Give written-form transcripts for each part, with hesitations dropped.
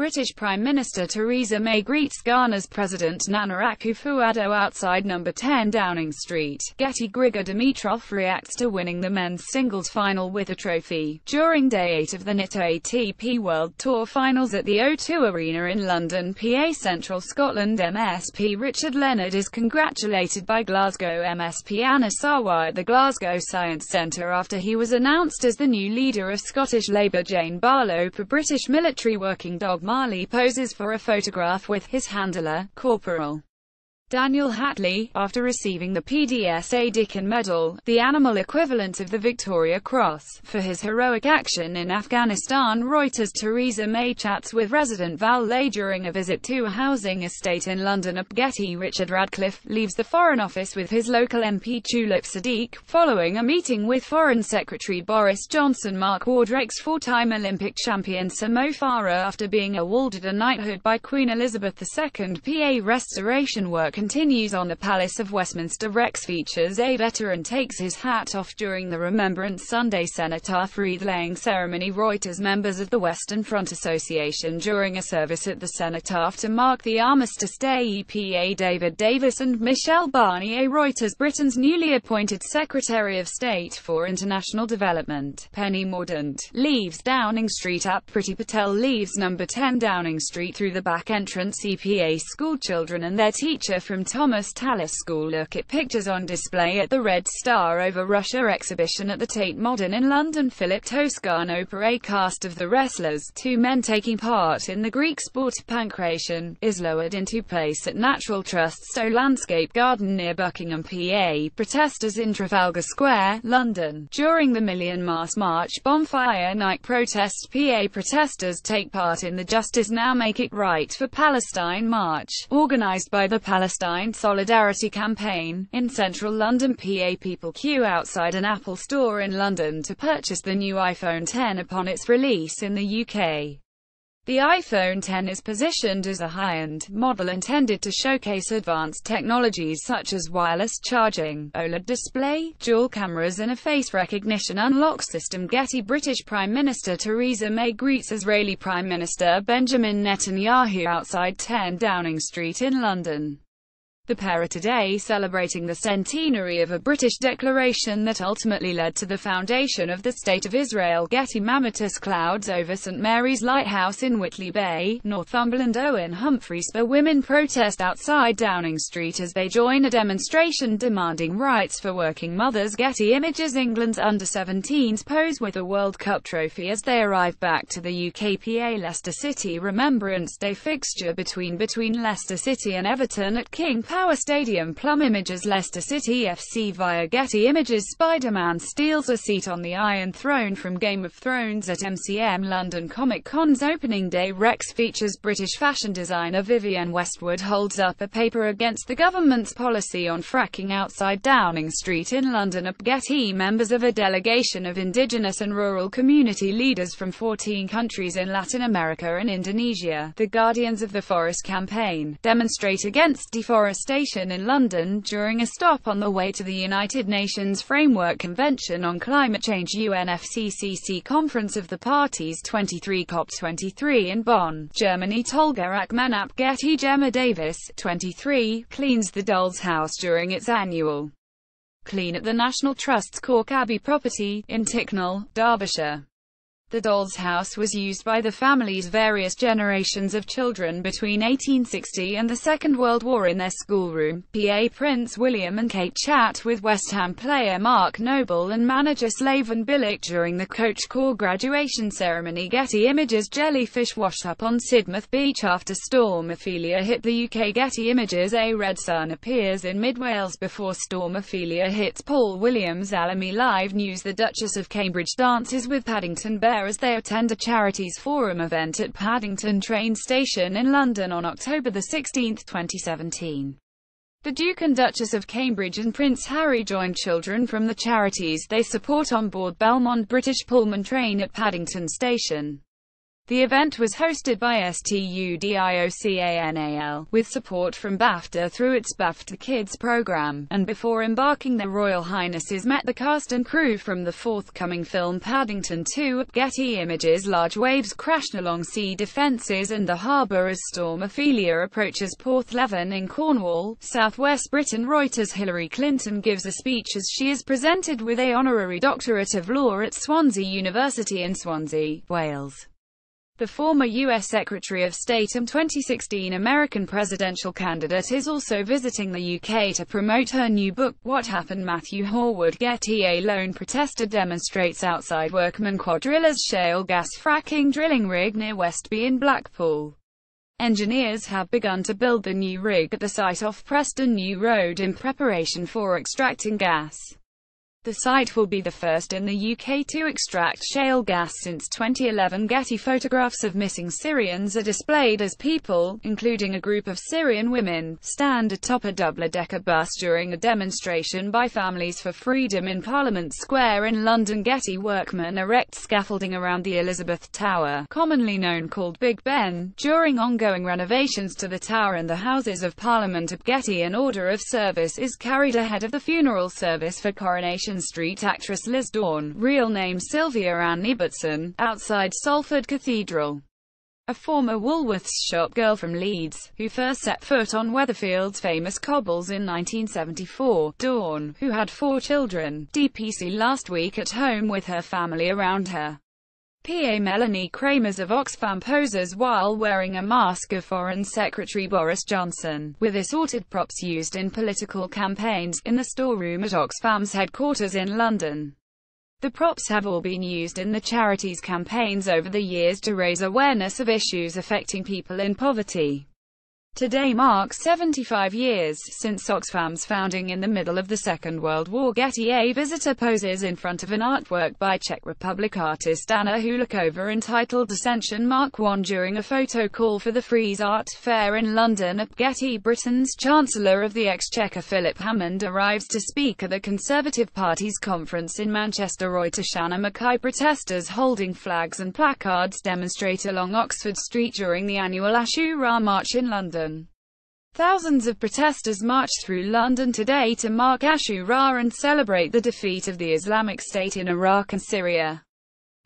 British Prime Minister Theresa May greets Ghana's President Nana AkufoAddo outside No. 10 Downing Street. Getty. Grigor. Dimitrov reacts to winning the men's singles final with a trophy. During Day 8 of the ATP World Tour Finals at the O2 Arena in London, PA Central Scotland, MSP Richard Leonard is congratulated by Glasgow MSP Anna Sawa at the Glasgow Science Centre after he was announced as the new leader of Scottish Labour. Jane Barlow. British military working dog Marley poses for a photograph with his handler, Corporal Daniel Hatley, after receiving the PDSA Dickin Medal, the animal equivalent of the Victoria Cross, for his heroic action in Afghanistan. Reuters. Theresa May chats with resident Val Lay during a visit to a housing estate in London. Getty. Richard Radcliffe leaves the Foreign Office with his local MP Tulip Sadiq, following a meeting with Foreign Secretary Boris Johnson. Mark Wardrake's four-time Olympic champion Sir Mo Farah after being awarded a knighthood by Queen Elizabeth II. PA restoration work continues on the Palace of Westminster. Rex features a veteran takes his hat off during the Remembrance Sunday cenotaph wreath-laying ceremony. Reuters. Members of the Western Front Association during a service at the cenotaph to mark the Armistice Day. EPA David Davis and Michelle Barnier. Reuters. Britain's newly appointed Secretary of State for International Development, Penny Mordaunt, leaves Downing Street. Priti Patel leaves No. 10 Downing Street through the back entrance. EPA schoolchildren and their teacher from Thomas Tallis School look at pictures on display at the Red Star Over Russia exhibition at the Tate Modern in London. Philip Toscano. A cast of The Wrestlers, two men taking part in the Greek sport pankration, is lowered into place at Natural Trust Stowe Landscape Garden near Buckingham, PA. Protesters in Trafalgar Square, London. During the Million Mast March bonfire night protest, PA protesters take part in the Justice Now Make It Right for Palestine march, organised by the Palestine Solidarity Campaign. In central London, PA people queue outside an Apple store in London to purchase the new iPhone X upon its release in the UK. The iPhone X is positioned as a high-end model intended to showcase advanced technologies such as wireless charging, OLED display, dual cameras and a face recognition unlock system. Getty. British Prime Minister Theresa May greets Israeli Prime Minister Benjamin Netanyahu outside 10 Downing Street in London. The pair are today celebrating the centenary of a British declaration that ultimately led to the foundation of the State of Israel. Getty. Mammotus clouds over St Mary's Lighthouse in Whitley Bay, Northumberland. Owen Humphreys. Women protest outside Downing Street as they join a demonstration demanding rights for working mothers. Getty Images. England's under-17s pose with a World Cup trophy as they arrive back to the UK. PA Leicester City Remembrance Day fixture between Leicester City and Everton at King Power Stadium. Plum Images. Leicester City FC via Getty Images. Spider-Man steals a seat on the Iron Throne from Game of Thrones at MCM. London Comic Con's opening day. Rex features British fashion designer Vivienne Westwood holds up a paper against the government's policy on fracking outside Downing Street in London. Getty. Members of a delegation of indigenous and rural community leaders from 14 countries in Latin America and Indonesia, the Guardians of the Forest campaign, demonstrate against deforestation in London during a stop on the way to the United Nations Framework Convention on Climate Change UNFCCC Conference of the Parties 23 COP23 in Bonn, Germany. Tolga Akmanap. Getty. Gemma Davis, 23, cleans the Doll's House during its annual clean at the National Trust's Cork Abbey property, in Ticknall, Derbyshire. The Doll's House was used by the family's various generations of children between 1860 and the Second World War in their schoolroom. PA Prince William and Kate chat with West Ham player Mark Noble and manager Slaven Bilic during the Coach Corps graduation ceremony. Getty Images. Jellyfish wash up on Sidmouth Beach after Storm Ophelia hit the UK. Getty Images. A red sun appears in mid-Wales before Storm Ophelia hits. Paul Williams. Alamy Live News. The Duchess of Cambridge dances with Paddington Bear as they attend a Charities Forum event at Paddington train station in London on October 16, 2017. The Duke and Duchess of Cambridge and Prince Harry joined children from the charities they support on board Belmont British Pullman train at Paddington station. The event was hosted by STUDIOCANAL, with support from BAFTA through its BAFTA Kids program, and before embarking their Royal Highnesses met the cast and crew from the forthcoming film Paddington 2. Getty Images. Large waves crashed along sea defences and the harbour as Storm Ophelia approaches Porthleven in Cornwall, southwest Britain. Reuters. Hillary Clinton gives a speech as she is presented with a honorary doctorate of law at Swansea University in Swansea, Wales. The former U.S. Secretary of State and 2016 American presidential candidate is also visiting the UK to promote her new book, What Happened. Matthew Horwood. Getty. A lone protester demonstrates outside Workman Quadrilla's shale gas fracking drilling rig near Westby in Blackpool. Engineers have begun to build the new rig at the site off Preston New Road in preparation for extracting gas. The site will be the first in the UK to extract shale gas since 2011. Getty. Photographs of missing Syrians are displayed as people, including a group of Syrian women, stand atop a double-decker bus during a demonstration by Families for Freedom in Parliament Square in London. Getty. Workmen erect scaffolding around the Elizabeth Tower, commonly known called Big Ben, during ongoing renovations to the tower and the Houses of Parliament at Getty. An order of service is carried ahead of the funeral service for Coronation Street actress Liz Dawn, real name Sylvia Ann Ibbotson, outside Salford Cathedral. A former Woolworths shop girl from Leeds, who first set foot on Weatherfield's famous cobbles in 1974, Dawn, who had 4 children, DPC last week at home with her family around her. PA Melanie Kramers of Oxfam poses while wearing a mask of Foreign Secretary Boris Johnson, with assorted props used in political campaigns, in the storeroom at Oxfam's headquarters in London. The props have all been used in the charity's campaigns over the years to raise awareness of issues affecting people in poverty. Today marks 75 years since Oxfam's founding in the middle of the Second World War. Getty. A visitor poses in front of an artwork by Czech Republic artist Anna Hulakova entitled Ascension Mark I during a photo call for the Frieze Art Fair in London. At Getty. Britain's Chancellor of the Exchequer Philip Hammond arrives to speak at the Conservative Party's conference in Manchester. Reuters. Shanna Mackay. Protesters holding flags and placards demonstrate along Oxford Street during the annual Ashura March in London. Thousands of protesters marched through London today to mark Ashura and celebrate the defeat of the Islamic State in Iraq and Syria.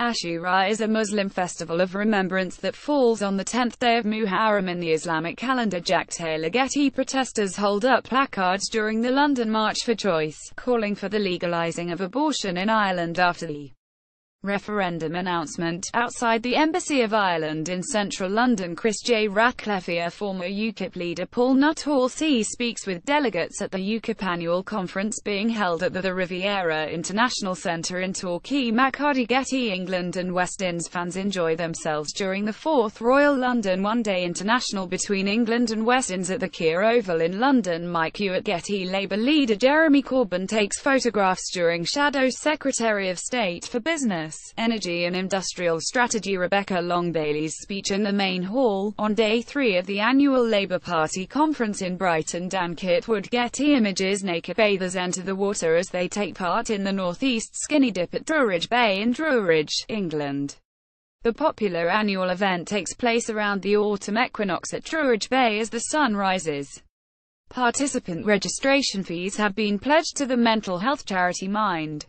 Ashura is a Muslim festival of remembrance that falls on the 10th day of Muharram in the Islamic calendar. Jack Taylor. Getty. Protesters hold up placards during the London March for Choice, calling for the legalising of abortion in Ireland after the referendum announcement. Outside the Embassy of Ireland in central London, Chris J. Ratcliffe. Former UKIP leader Paul Nuttall speaks with delegates at the UKIP annual conference being held at the Riviera International Centre in Torquay. Maccardy. Getty. England and West Indies fans enjoy themselves during the 4th Royal London One-Day International between England and West Indies at the Keir Oval in London. Mike Hewitt. Getty. Labour leader Jeremy Corbyn takes photographs during Shadow Secretary of State for Business, Energy and Industrial Strategy Rebecca Long-Bailey's speech in the main hall, on day 3 of the annual Labour Party conference in Brighton. Dan Kitwood. Getty Images. Naked bathers enter the water as they take part in the Northeast Skinny Dip at Druridge Bay in Druridge, England. The popular annual event takes place around the autumn equinox at Druridge Bay as the sun rises. Participant registration fees have been pledged to the mental health charity Mind.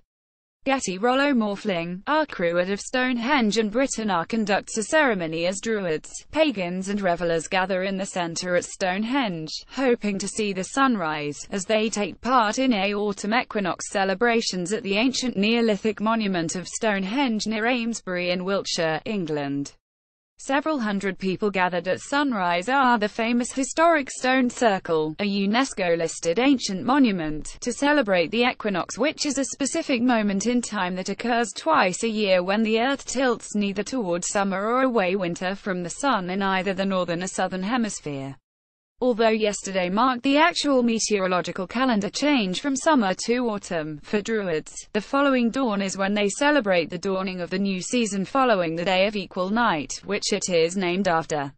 Getty. Rollo Morfling, Arcruad of Stonehenge and Britain conducts a ceremony as Druids, pagans and revellers gather in the centre at Stonehenge, hoping to see the sunrise, as they take part in autumn equinox celebrations at the ancient Neolithic monument of Stonehenge near Amesbury in Wiltshire, England. Several hundred people gathered at sunrise are the famous historic Stone Circle, a UNESCO-listed ancient monument, to celebrate the equinox, which is a specific moment in time that occurs twice a year when the Earth tilts neither toward summer or away winter from the Sun in either the northern or southern hemisphere. Although yesterday marked the actual meteorological calendar change from summer to autumn, for Druids, the following dawn is when they celebrate the dawning of the new season following the day of equal night, which it is named after.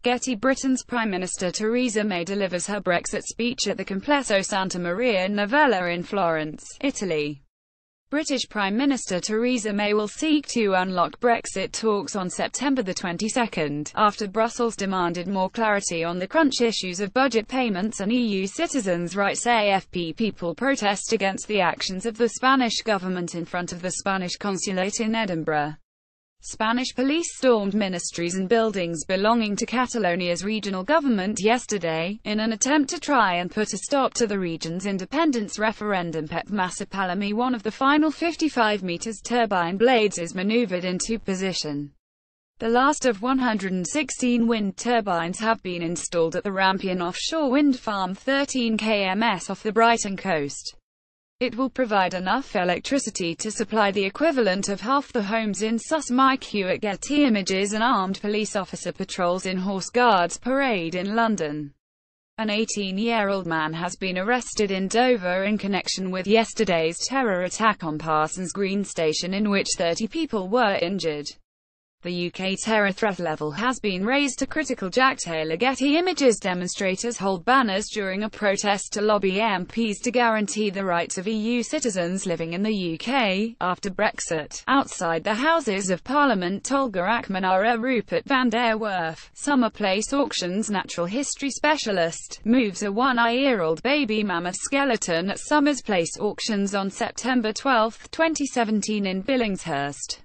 Getty. Britain's Prime Minister Theresa May delivers her Brexit speech at the Complesso Santa Maria Novella in Florence, Italy. British Prime Minister Theresa May will seek to unlock Brexit talks on September the 22nd, after Brussels demanded more clarity on the crunch issues of budget payments and EU citizens' rights. AFP people protest against the actions of the Spanish government in front of the Spanish consulate in Edinburgh. Spanish police stormed ministries and buildings belonging to Catalonia's regional government yesterday, in an attempt to try and put a stop to the region's independence referendum. Pep Masapalami, one of the final 55 meters turbine blades, is maneuvered into position. The last of 116 wind turbines have been installed at the Rampion offshore wind farm 13 km off the Brighton coast. It will provide enough electricity to supply the equivalent of half the homes in Sussex. Getty images: an armed police officer patrols in Horse Guards Parade in London. An 18-year-old man has been arrested in Dover in connection with yesterday's terror attack on Parsons Green Station, in which 30 people were injured. The UK terror threat level has been raised to critical. Jack Taylor. Getty images: demonstrators hold banners during a protest to lobby MPs to guarantee the rights of EU citizens living in the UK after Brexit. Outside the Houses of Parliament, Tolga Akmanara. Rupert van der Werf, Summer Place Auctions natural history specialist, moves a one-year-old baby mammoth skeleton at Summers Place Auctions on September 12, 2017 in Billingshurst.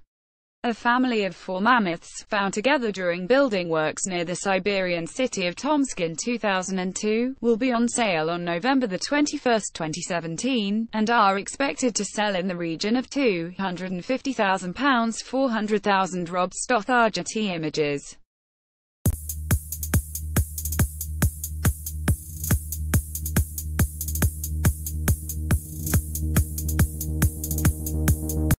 A family of 4 mammoths, found together during building works near the Siberian city of Tomsk in 2002, will be on sale on November 21, 2017, and are expected to sell in the region of £250,000. 400,000. Rob Stothard. Getty images.